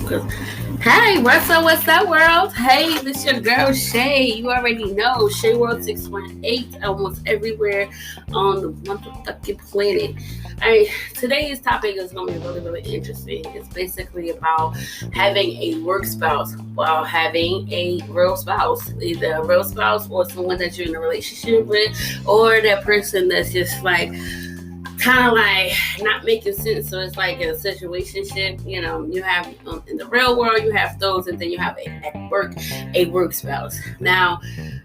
Hey, what's up, world? Hey, this your girl Shay. You already know Shay World 618, almost everywhere on the motherfucking planet. Alright, today's topic is gonna be really interesting. It's basically about having a work spouse while having a real spouse, either a real spouse or someone that you're in a relationship with, or that person that's just like kind of like not making sense. So it's like a situationship. You have in the real world, you have those, and then you have at work a work spouse. Now,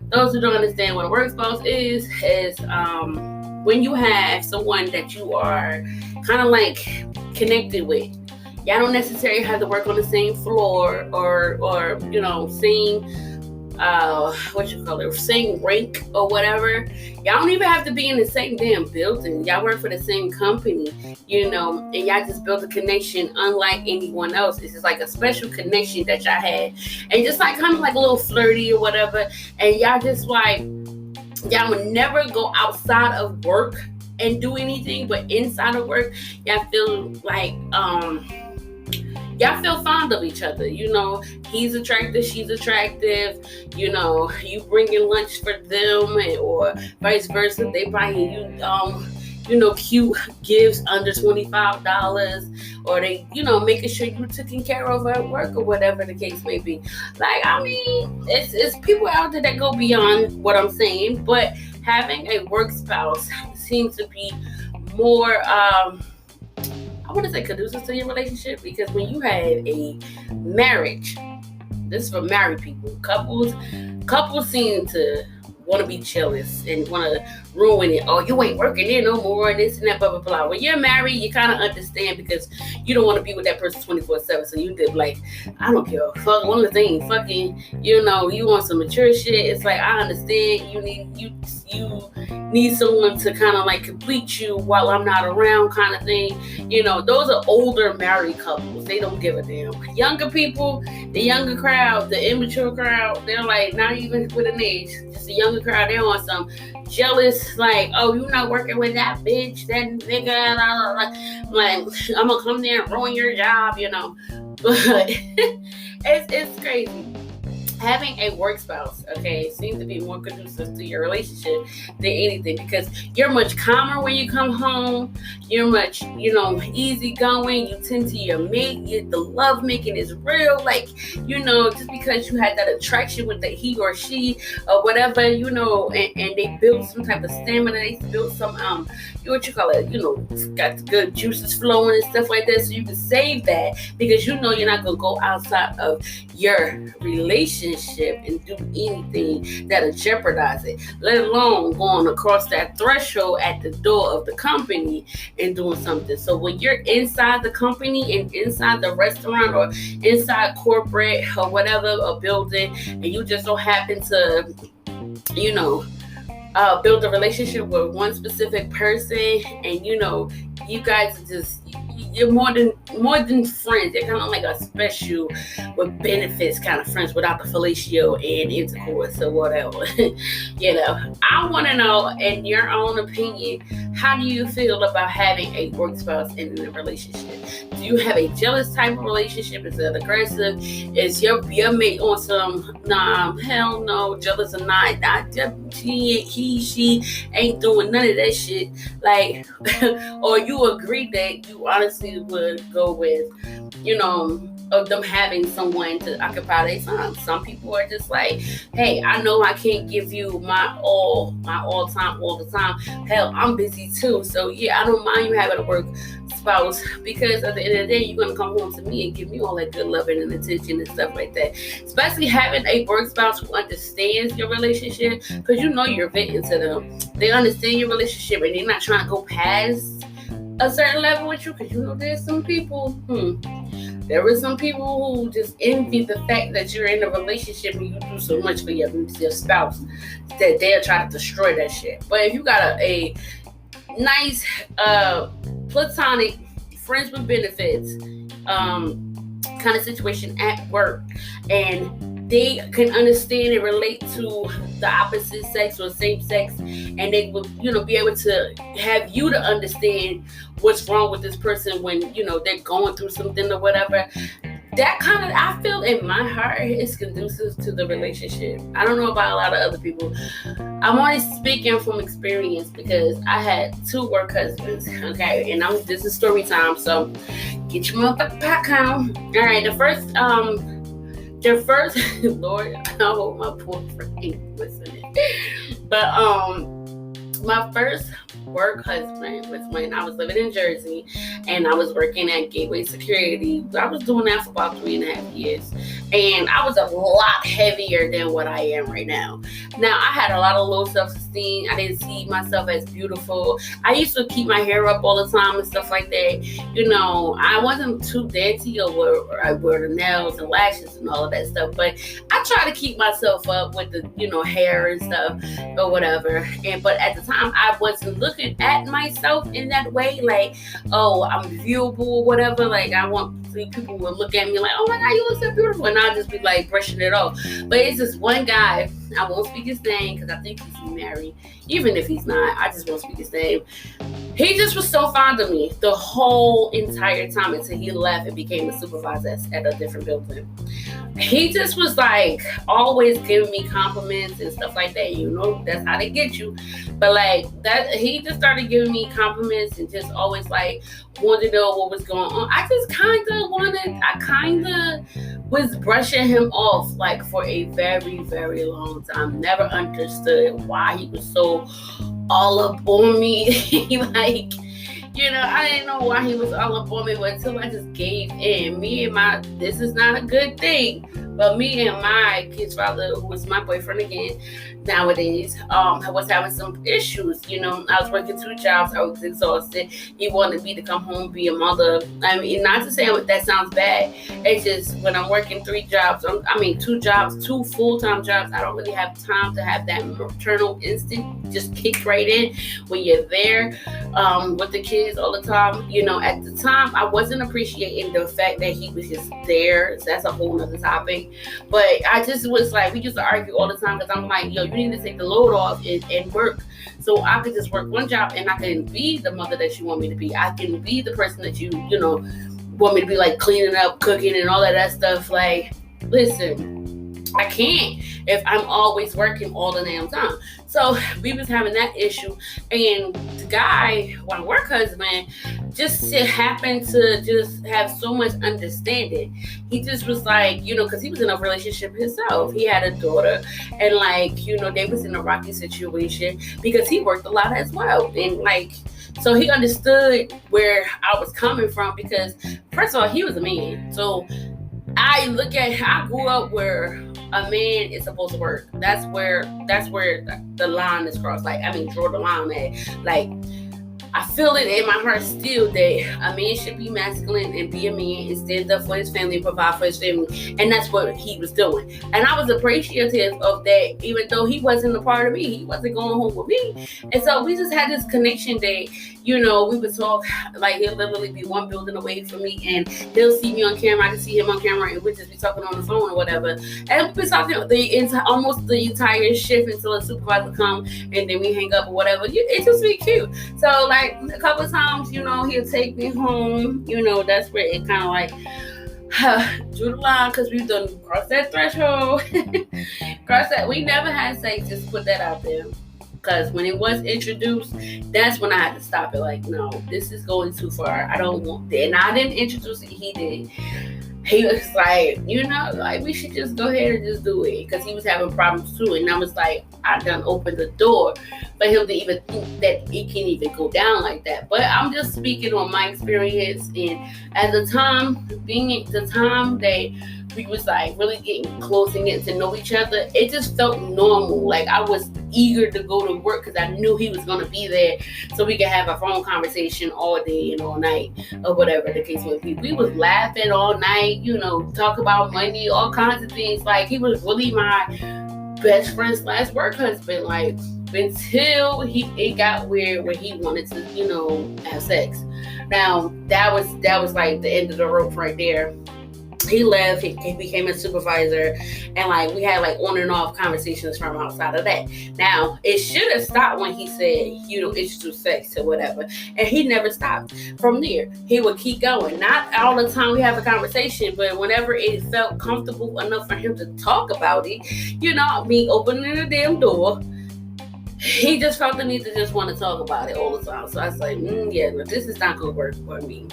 those who don't understand what a work spouse is when you have someone that you are kind of like connected with. Y'all don't necessarily have to work on the same floor or same same rank or whatever. Y'all don't even have to be in the same damn building. Y'all work for the same company, and y'all just built a connection unlike anyone else. It's just like a special connection that y'all had, and just like kind of like a little flirty or whatever. And y'all just like, y'all would never go outside of work and do anything, but inside of work, y'all feel like y'all feel fond of each other. He's attractive, she's attractive. You bringing lunch for them, or vice versa. They buying you, cute gifts under $25, or they, making sure you taken care of at work or whatever the case may be. It's people out there that go beyond what I'm saying, but having a work spouse seems to be more I want to say conducive to your relationship, because when you have a marriage, this is for married people. Couples seem to want to be jealous and want to ruin it. Oh, you ain't working there no more, and this and that, blah blah blah. When you're married, you kind of understand, because you don't want to be with that person 24/7. So you did like, I don't care, fuck one of the things, fucking, you want some mature shit. It's like, I understand you need someone to kind of like complete you while I'm not around, kind of thing. Those are older married couples. They don't give a damn. Younger people, the younger crowd, the immature crowd, they're like not even with an age, just a younger crowd. They want some jealous, like, oh, you not working with that bitch, that nigga, like, I'm gonna come there and ruin your job, but it's crazy. Having a work spouse, seems to be more conducive to your relationship than anything, because you're much calmer when you come home. You're much, easygoing. You tend to your mate. The love making is real. Like, just because you had that attraction with the he or she or whatever, and they built some type of stamina. They built some, got the good juices flowing and stuff like that. So you can save that, because you're not going to go outside of your relationship and do anything that'll jeopardize it, let alone going across that threshold at the door of the company and doing something. So when you're inside the company and inside the restaurant or inside corporate or whatever, a building, and you just don't happen to build a relationship with one specific person, and you guys are just, you're more than friends. They're kind of like a special with benefits kind of friends without the fellatio and intercourse or whatever. I want to know, in your own opinion, how do you feel about having a work spouse in a relationship? Do you have a jealous type of relationship? Is it aggressive? Is your mate on some, nah, hell no, jealous or not? She ain't doing none of that shit. Like, or you agree that you honestly would go with, of them having someone to occupy their time. Some people are just like, hey, I know I can't give you my all time all the time. Hell, I'm busy too. So yeah, I don't mind you having a work spouse, because at the end of the day, you're gonna come home to me and give me all that good loving and attention and stuff like that. Especially having a work spouse who understands your relationship, because you're venting to them. They understand your relationship, and they're not trying to go past a certain level with you, because there's some people. There are some people who just envy the fact that you're in a relationship and you do so much for your spouse that they'll try to destroy that shit. But if you got a nice platonic friends with benefits kind of situation at work, and they can understand and relate to the opposite sex or same sex, and they will, be able to have you to understand what's wrong with this person when, they're going through something or whatever. that kind of, I feel in my heart, is conducive to the relationship. I don't know about a lot of other people. I'm only speaking from experience because I had 2 work husbands, okay? And this is story time, so get your motherfucking popcorn. All right, the first, Lord, I hope my boyfriend ain't listening. But, my first work husband was when I was living in Jersey and I was working at Gateway Security. I was doing that for about 3.5 years. And I was a lot heavier than what I am right now. Now, I had a lot of low self-esteem. I didn't see myself as beautiful. I used to keep my hair up all the time and stuff like that. You know, I wasn't too dainty or I wear the nails and lashes and all of that stuff. But I try to keep myself up with the, hair and stuff or whatever. But at the time, I wasn't looking at myself in that way. Like, oh, I'm viewable or whatever. Like, people would look at me like, oh my God, you look so beautiful. And I'll just be like brushing it off. But it's this one guy, I won't speak his name because I think he's married. Even if he's not, I just won't speak his name. He just was so fond of me the whole entire time until he left and became a supervisor at a different building. He just was like always giving me compliments and stuff like that. That's how they get you. But like that, he just started giving me compliments and just always like wanted to know what was going on. I kind of was brushing him off like for a very, very long time. Never understood why he was so all up on me. Like, I didn't know why he was all up on me, but until I just gave in. This is not a good thing, but me and my kid's father, who was my boyfriend again nowadays, I was having some issues. I was working 2 jobs. I was exhausted. He wanted me to come home, be a mother. I mean, not to say that sounds bad. It's just when I'm working 3 jobs, 2 jobs, 2 full-time jobs, I don't really have time to have that maternal instinct just kicked right in when you're there with the kids all the time. At the time, I wasn't appreciating the fact that he was just there. So that's a whole nother topic. But I just was like, we used to argue all the time because I'm like, yo, you need to take the load off and work. So I could just work 1 job and I can be the mother that you want me to be. I can be the person that you want me to be, like cleaning up, cooking and all of that stuff. Like, listen, I can't if I'm always working all the damn time. So we was having that issue, and the guy, my work husband, just happened to just have so much understanding. He just was like, because he was in a relationship himself. He had a daughter, and like, they was in a rocky situation because he worked a lot as well. And like, so he understood where I was coming from because, first of all, he was a man. So I grew up where a man is supposed to work. That's where the line is crossed. Like, draw the line at. Like, I feel it in my heart still that a man should be masculine and be a man and stand up for his family and provide for his family. And that's what he was doing. And I was appreciative of that, even though he wasn't a part of me. He wasn't going home with me. And so we just had this connection that, we would talk, like he'll literally be 1 building away from me and he'll see me on camera. I can see him on camera and we'll just be talking on the phone or whatever. And we'll be talking almost the entire shift until a supervisor come and then we hang up or whatever. It just be cute. So like a couple of times, he'll take me home. That's where it kind of like drew the line because we've done crossed that threshold. We never had sex, just put that out there. Because when it was introduced, that's when I had to stop it. Like, no, this is going too far. I don't want that. And I didn't introduce it. He did. He was like, like we should just go ahead and just do it. Because he was having problems too. And I was like, I done opened the door for him to even think that it can even go down like that. But I'm just speaking on my experience. And at the time, that we was like really getting close and getting to know each other, it just felt normal. Like I was eager to go to work because I knew he was going to be there so we could have a phone conversation all day and all night or whatever the case would be. We was laughing all night, talk about money, all kinds of things. Like he was really my best friend / work husband. Like until it got weird where he wanted to, have sex. Now that was like the end of the rope right there. he left, he became a supervisor, and like we had like on and off conversations from outside of that. Now it should have stopped when he said, you know, introduce sex or whatever, and he never stopped from there. He would keep going. Not all the time we have a conversation, but whenever it felt comfortable enough for him to talk about it, you know, me opening the damn door, he just felt the need to just want to talk about it all the time. So I was like, yeah, but this is not going to work for me.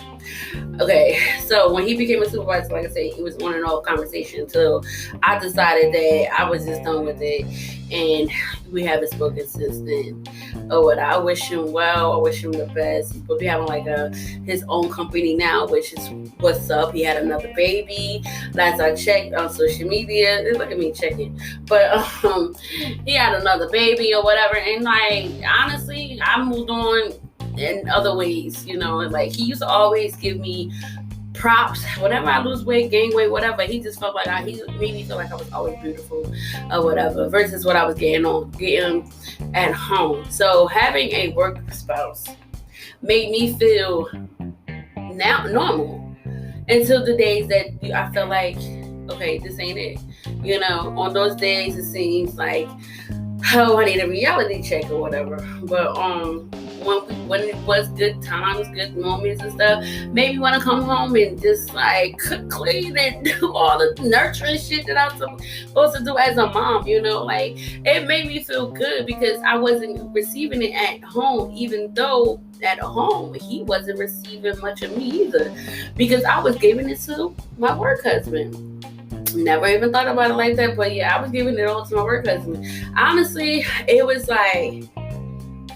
Okay, so when he became a supervisor, like I said, it was on and off conversation until I decided that I was just done with it, and we haven't spoken since then. Oh, what I wish him well. I wish him the best. He'll be having like his own company now, which is what's up. He had another baby. Last I checked on social media, look at me checking, but he had another baby or whatever, and like honestly, I moved on in other ways, you know, like he used to always give me props whenever I lose weight, gain weight, whatever. He just felt like he made me feel like I was always beautiful or whatever, versus what I was getting at home. So having a work spouse made me feel now normal until the days that I felt like, okay, this ain't it. You know, on those days it seems like, oh, I need a reality check or whatever. But when it was good times, good moments and stuff, made me want to come home and just like cook, clean, and do all the nurturing shit that I'm supposed to do as a mom, you know, like it made me feel good because I wasn't receiving it at home, even though at home he wasn't receiving much of me either, because I was giving it to my work husband. Never even thought about it like that, but yeah, I was giving it all to my work husband. Honestly, it was like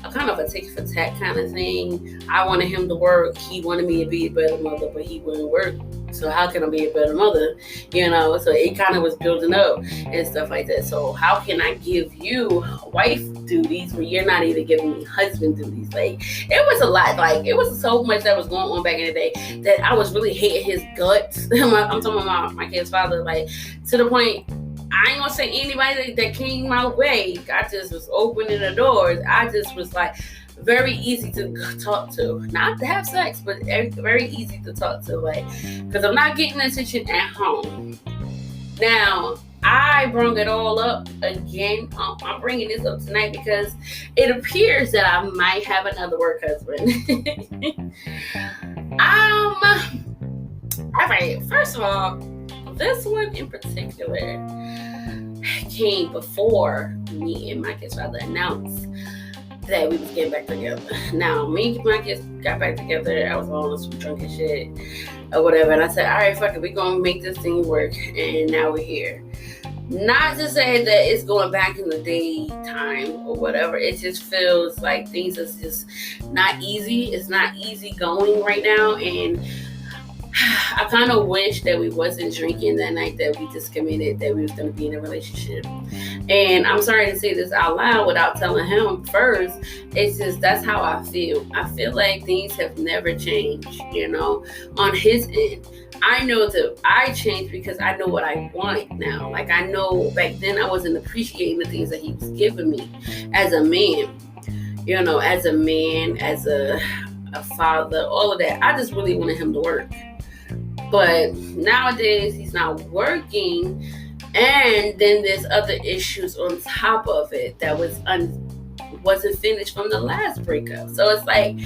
a kind of a tick for tack kind of thing. I wanted him to work. He wanted me to be a better mother, but he wouldn't work. So how can I be a better mother? You know, so it kind of was building up and stuff like that. So how can I give you wife duties when you're not even giving me husband duties? Like, it was a lot. Like, it was so much that was going on back in the day that I was really hating his guts. I'm talking about my kid's father, like, to the point, I ain't gonna say anybody that came my way. I just was opening the doors. I just was like very easy to talk to. Not to have sex, but very easy to talk to. Like, because I'm not getting attention at home. Now, I brought it all up again. I'm bringing this up tonight because it appears that I might have another work husband. All right. First of all, this one in particular came before me and my kid's father announced that we was getting back together. Now, me and my kids got back together. I was all some drunken shit or whatever, and I said, all right, fuck it, we're gonna make this thing work, and now we're here. Not to say that it's going back in the daytime or whatever. It just feels like things is just not easy. It's not easy going right now, and I kind of wish that we wasn't drinking that night that we just committed that we was going to be in a relationship. And I'm sorry to say this out loud without telling him first. It's just, that's how I feel. I feel like things have never changed, you know, on his end. I know that I changed because I know what I want now. Like, I know back then I wasn't appreciating the things that he was giving me as a man, you know, as a man, as a father, all of that. I just really wanted him to work. But nowadays he's not working, and then there's other issues on top of it that wasn't finished from the last breakup. So it's like,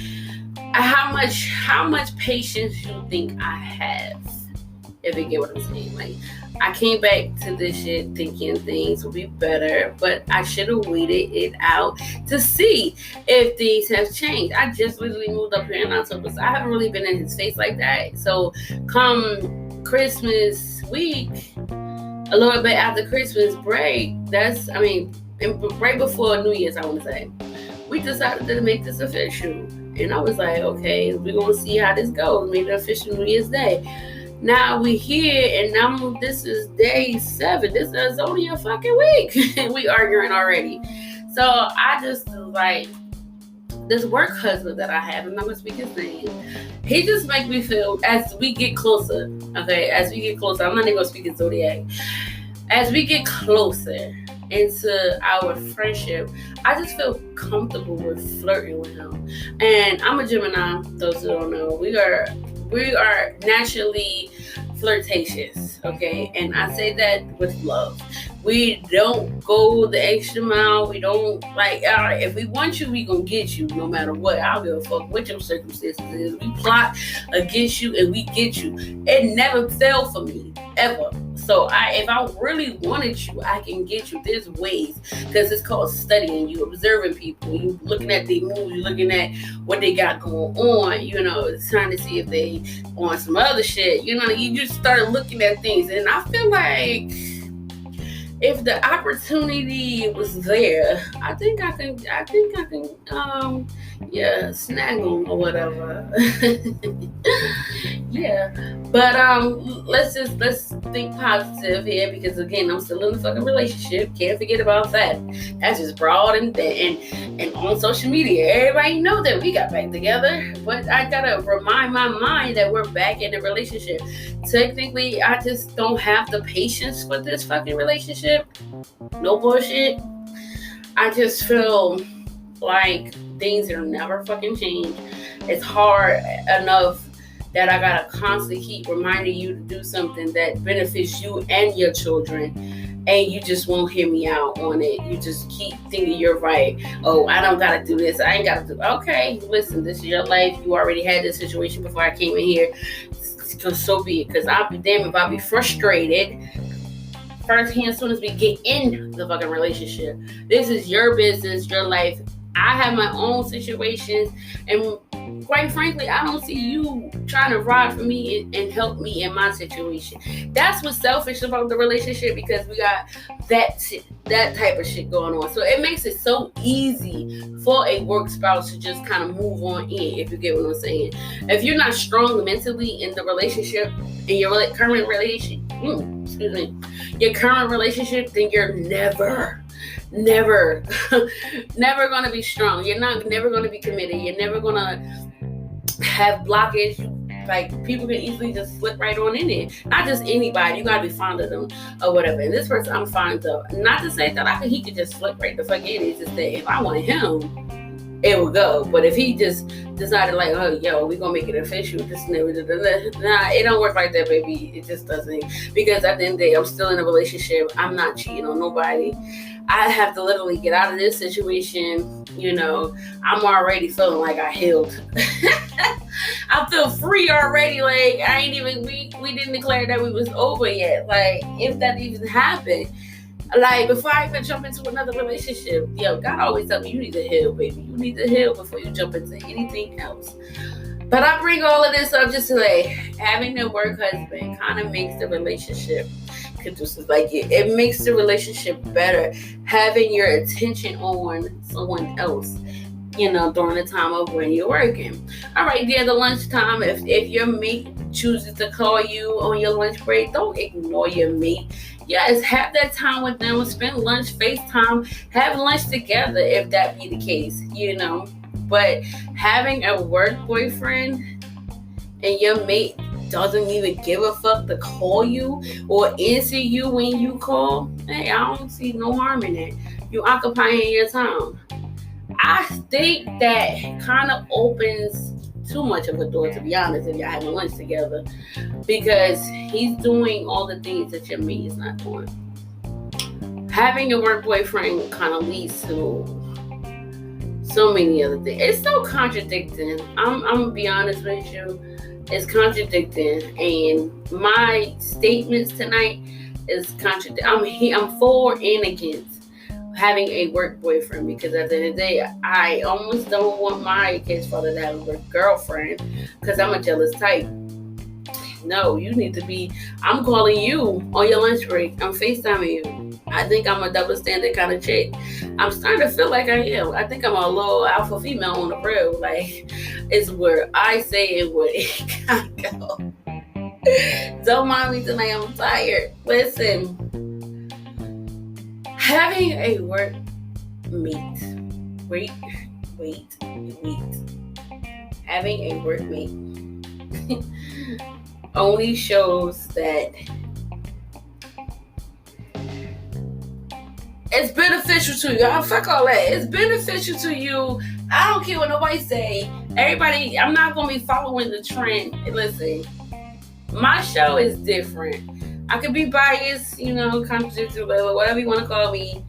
how much patience you think I have, if you get what I'm saying? Like, I came back to this shit thinking things would be better, but I should have waited it out to see if things have changed. I just literally moved up here in October, so I haven't really been in his face like that. So come Christmas week, a little bit after Christmas break, right before New Year's, I want to say, we decided to make this official. And I was like, okay, we're going to see how this goes. Make it official New Year's Day. Now we're here, and now this is day 7. This is only a fucking week. We arguing already. So I just like, this work husband that I have, and I'm going to speak his name, he just makes me feel, as we get closer, I'm not even going to speak his zodiac. As we get closer into our friendship, I just feel comfortable with flirting with him. And I'm a Gemini, those who don't know. We are naturally flirtatious, okay? And I say that with love. We don't go the extra mile. We don't like, all right, if we want you, we gonna get you no matter what. I don't give a fuck what your circumstances is. We plot against you and we get you. It never fell for me, ever. So if I really wanted you, I can get you. There's ways, because it's called studying. You observing people, you looking at their moves, you looking at what they got going on. It's trying to see if they on some other shit. You just start looking at things, and I feel like if the opportunity was there, I think I can, snag them or whatever. Yeah, but let's think positive here, because again, I'm still in the fucking relationship. Can't forget about that. That's just broad and on social media, everybody know that we got back together. But I gotta remind my mind that we're back in a relationship. Technically, I just don't have the patience for this fucking relationship. No bullshit. I just feel like things are never fucking change. It's hard enough that I gotta constantly keep reminding you to do something that benefits you and your children, and you just won't hear me out on it. You just keep thinking you're right. Oh, I don't gotta do this. I ain't gotta do. Okay, listen, this is your life. You already had this situation before I came in here. So be it. Because I'll be damned if I'll be frustrated firsthand as soon as we get in the fucking relationship. This is your business, your life. I have my own situations, and quite frankly, I don't see you trying to ride for me and help me in my situation. That's what's selfish about the relationship, because we got that type of shit going on. So it makes it so easy for a work spouse to just kind of move on in, if you get what I'm saying. If you're not strong mentally in the relationship, in your current relationship, your current relationship, then you're never gonna be strong. You're never gonna be committed. You're never gonna have blockage. Like, people can easily just slip right on in it. Not just anybody. You gotta be fond of them or whatever. And this person I'm fond of. Not to say that he could just slip right the fuck in. It's just that if I wanted him, it would go. But if he just decided like, oh, yo, we gonna make it official, nah, it don't work like that, baby. It just doesn't. Because at the end of the day, I'm still in a relationship. I'm not cheating on nobody. I have to literally get out of this situation. I'm already feeling like I healed. I feel free already. Like, I ain't even, we didn't declare that we was over yet. Like, if that even happened. Like, before I even jump into another relationship, God always tell me, you need to heal, baby. You need to heal before you jump into anything else. But I bring all of this up just to like, having a work husband kind of makes the relationship conducive. Like, it makes the relationship better. Having your attention on someone else, during the time of when you're working. All right, the lunchtime, if your mate chooses to call you on your lunch break, don't ignore your mate. Yes, have that time with them. Spend lunch, FaceTime, have lunch together if that be the case, But having a work boyfriend and your mate doesn't even give a fuck to call you or answer you when you call, hey, I don't see no harm in it. You occupying your time. I think that kind of opens too much of a door, to be honest, if y'all having lunch together, because he's doing all the things that your mate is not doing. Having a work boyfriend kind of leads to so many other things. It's so contradicting. I'm gonna be honest with you. It's contradicting, and my statements tonight is contradicting. I'm for and against having a work boyfriend, because at the end of the day, I almost don't want my kid's father to have a work girlfriend, because I'm a jealous type. No, you need to be. I'm calling you on your lunch break. I'm FaceTiming you. I think I'm a double standard kind of chick. I'm starting to feel like I am. I think I'm a little alpha female on the real. Like, it's where I say it would it gotta go. Don't mind me tonight. I'm tired. Listen. Having a work mate. Wait. Having a work mate only shows that it's beneficial to you. Fuck all that. It's beneficial to you. I don't care what nobody say. Everybody, I'm not going to be following the trend. Listen, My show is different. I could be biased, conducive, whatever you want to call me.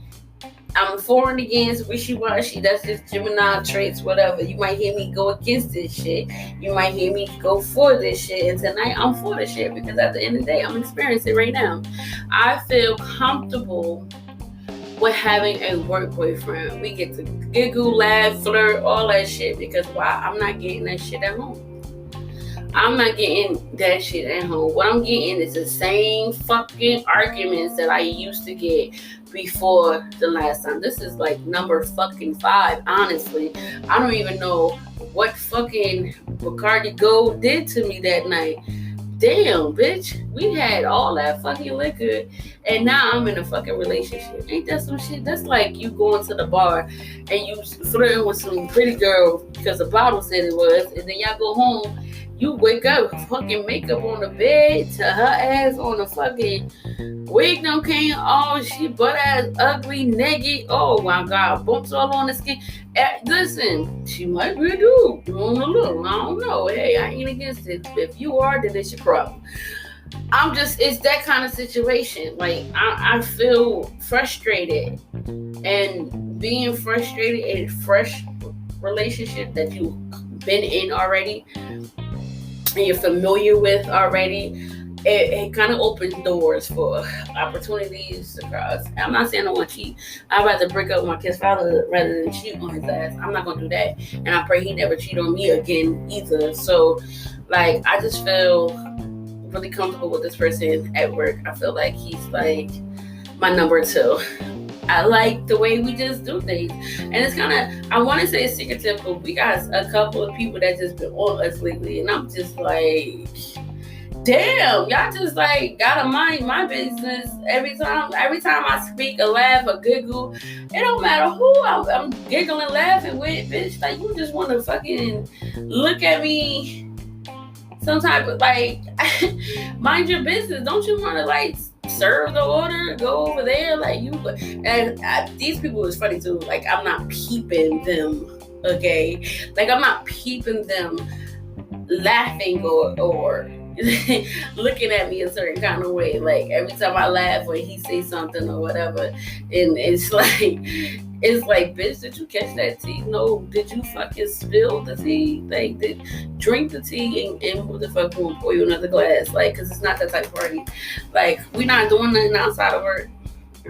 I'm for and against, wishy-washy. That's just Gemini traits, whatever. You might hear me go against this shit. You might hear me go for this shit. And tonight, I'm for this shit because at the end of the day, I'm experiencing it right now. I feel comfortable with having a work boyfriend. We get to giggle, laugh, flirt, all that shit. Because why? I'm not getting that shit at home. I'm not getting that shit at home. What I'm getting is the same fucking arguments that I used to get before the last time. This is like number fucking 5, honestly. I don't even know what fucking Bacardi Gold did to me that night. Damn, bitch. We had all that fucking liquor and now I'm in a fucking relationship. Ain't that some shit? That's like you going to the bar and you flirting with some pretty girl because the bottle said it was, and then y'all go home. You wake up, fucking makeup on the bed, to her ass on the fucking wig done came. Oh, she butt ass ugly, naked. Oh my God, bumps all on the skin. Listen, she might be a dude. I don't know. Hey, I ain't against it. If you are, then it's your problem. It's that kind of situation. Like, I feel frustrated. And being frustrated in a fresh relationship that you've been in already, and you're familiar with already, it kind of opens doors for opportunities to cross. I'm not saying I want to cheat. I'd rather break up with my kid's father rather than cheat on his ass. I'm not going to do that. And I pray he never cheat on me again either. So, like, I just feel really comfortable with this person at work. I feel like he's like my number 2. I like the way we just do things. And it's kind of, I want to say it's secretive, but we got a couple of people that just been on us lately. And I'm just like, damn, y'all just like gotta mind my business every time I speak or laugh or giggle. It don't matter who I'm giggling, laughing with, bitch. Like, you just want to fucking look at me some type of like, mind your business. Don't you want to like serve the order, go over there, like you. And these people is funny too. Like, I'm not peeping them, okay? Like, I'm not peeping them laughing or looking at me a certain kind of way. Like, every time I laugh when he says something or whatever, and it's like, bitch, did you catch that tea? No, did you fucking spill the tea? Like, drink the tea and who the fuck will pour you another glass? Like, because it's not that type of party. Like, we're not doing nothing outside of work.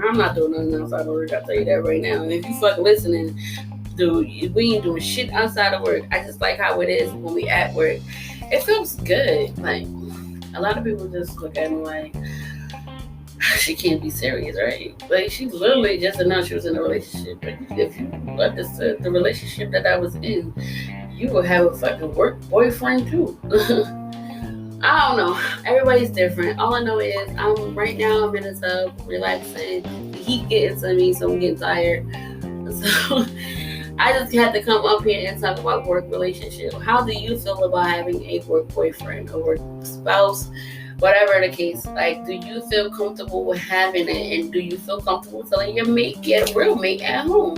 I'm not doing nothing outside of work. I'll tell you that right now. And if you fucking listening, dude, we ain't doing shit outside of work. I just like how it is when we at work. It feels good. Like, a lot of people just look at me like, she can't be serious, right? Like, she literally just announced she was in a relationship. But if you understood the relationship that I was in, you will have a fucking work boyfriend too. I don't know. Everybody's different. All I know is right now I'm in a tub, relaxing. The heat getting to me, so I'm getting tired. So I just had to come up here and talk about work relationship. How do you feel about having a work boyfriend or work spouse? Whatever the case, like, do you feel comfortable with having it? And do you feel comfortable telling your mate, get a real mate at home?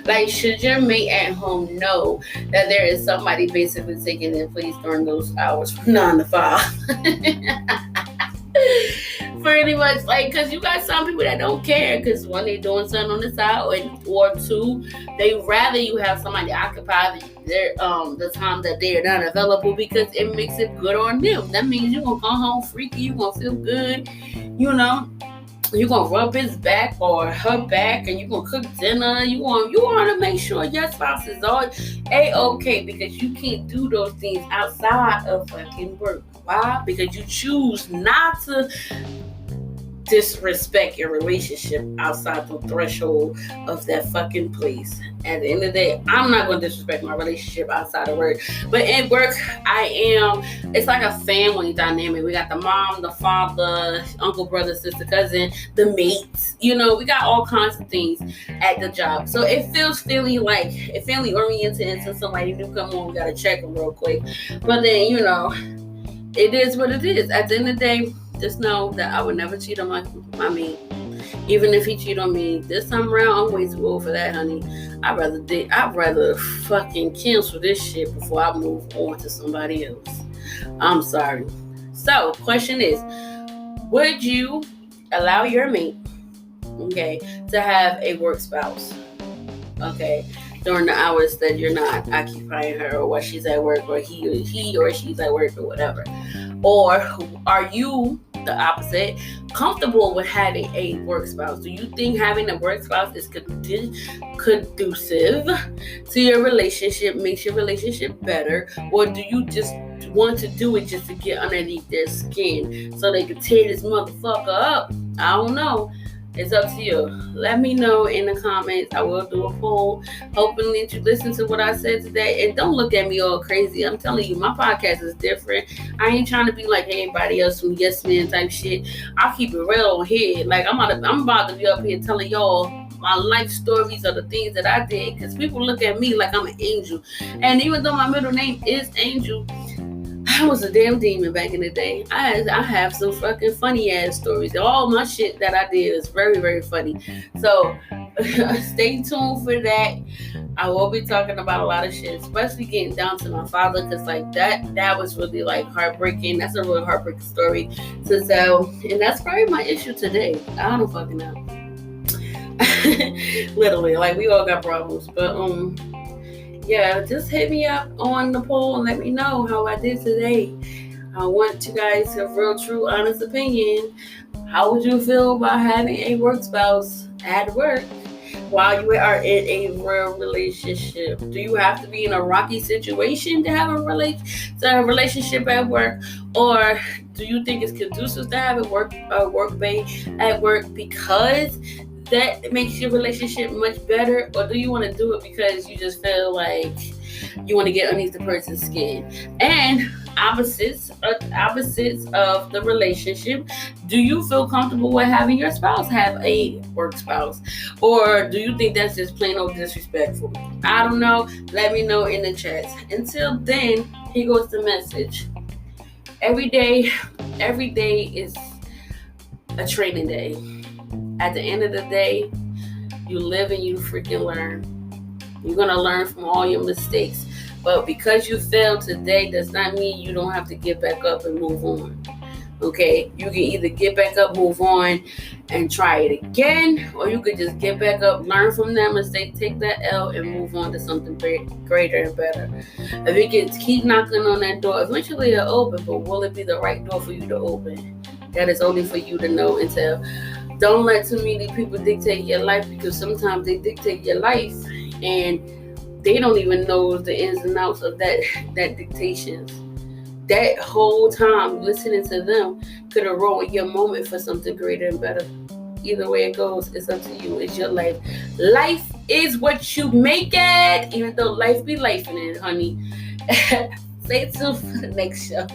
Like, should your mate at home know that there is somebody basically taking their place during those hours from 9 to 5? Pretty much, like, because you got some people that don't care, because one, they're doing something on the side, or two, they rather you have somebody occupy their the time that they are not available, because it makes it good on them. That means you're gonna come home freaky, you're gonna feel good, you're gonna rub his back or her back, and you're gonna cook dinner. You want to make sure your spouse is all A-okay, because you can't do those things outside of fucking work. Why? Because you choose not to disrespect your relationship outside the threshold of that fucking place. At the end of the day, I'm not going to disrespect my relationship outside of work. But at work, it's like a family dynamic. We got the mom, the father, uncle, brother, sister, cousin, the mates. We got all kinds of things at the job. So it feels family oriented until somebody new come on. We got to check them real quick. But then, it is what it is. At the end of the day, just know that I would never cheat on my mate. Even if he cheat on me this time around, I'm way too old for that, honey. I'd rather fucking cancel this shit before I move on to somebody else. I'm sorry. So, question is, would you allow your mate, okay, to have a work spouse, okay, during the hours that you're not occupying her, or while she's at work, or he or she's at work, or whatever? Or are you the opposite, comfortable with having a work spouse? Do you think having a work spouse is conducive to your relationship, makes your relationship better? Or do you just want to do it just to get underneath their skin so they can tear this motherfucker up? I don't know. It's up to you. Let me know in the comments. I will do a poll. Hoping that you listen to what I said today. And don't look at me all crazy. I'm telling you, my podcast is different. I ain't trying to be like everybody else from Yes Man type shit. I'll keep it real on here. Like, I'm about to be up here telling y'all my life stories of the things that I did. Because people look at me like I'm an angel. And even though my middle name is Angel, I was a damn demon back in the day. I have some fucking funny ass stories. All my shit that I did is very, very funny. So stay tuned for that. I will be talking about a lot of shit, especially getting down to my father, because like that was really like heartbreaking. That's a real heartbreaking story to tell, and that's probably my issue today. I don't fucking know. Literally, like, we all got problems, but yeah, just hit me up on the poll and let me know how I did today. I want you guys to have real, true, honest opinion. How would you feel about having a work spouse at work while you are in a real relationship? Do you have to be in a rocky situation to have a relationship at work? Or do you think it's conducive to have a work bay at work because that makes your relationship much better? Or do you want to do it because you just feel like you want to get underneath the person's skin? And opposites of the relationship, do you feel comfortable with having your spouse have a work spouse? Or do you think that's just plain old disrespectful? I don't know. Let me know in the chats. Until then, here goes the message. Every day is a training day. At the end of the day, you live and you freaking learn. You're going to learn from all your mistakes. But because you failed today does not mean you don't have to get back up and move on. Okay? You can either get back up, move on, and try it again, or you could just get back up, learn from that mistake, take that L, and move on to something greater and better. If you keep knocking on that door, eventually it'll open, but will it be the right door for you to open? That is only for you to know and tell. Don't let too many people dictate your life, because sometimes they dictate your life and they don't even know the ins and outs of that dictation. That whole time listening to them could have ruined your moment for something greater and better. Either way it goes, it's up to you. It's your life. Life is what you make it, even though life be life in it, honey. Stay tuned for the next show.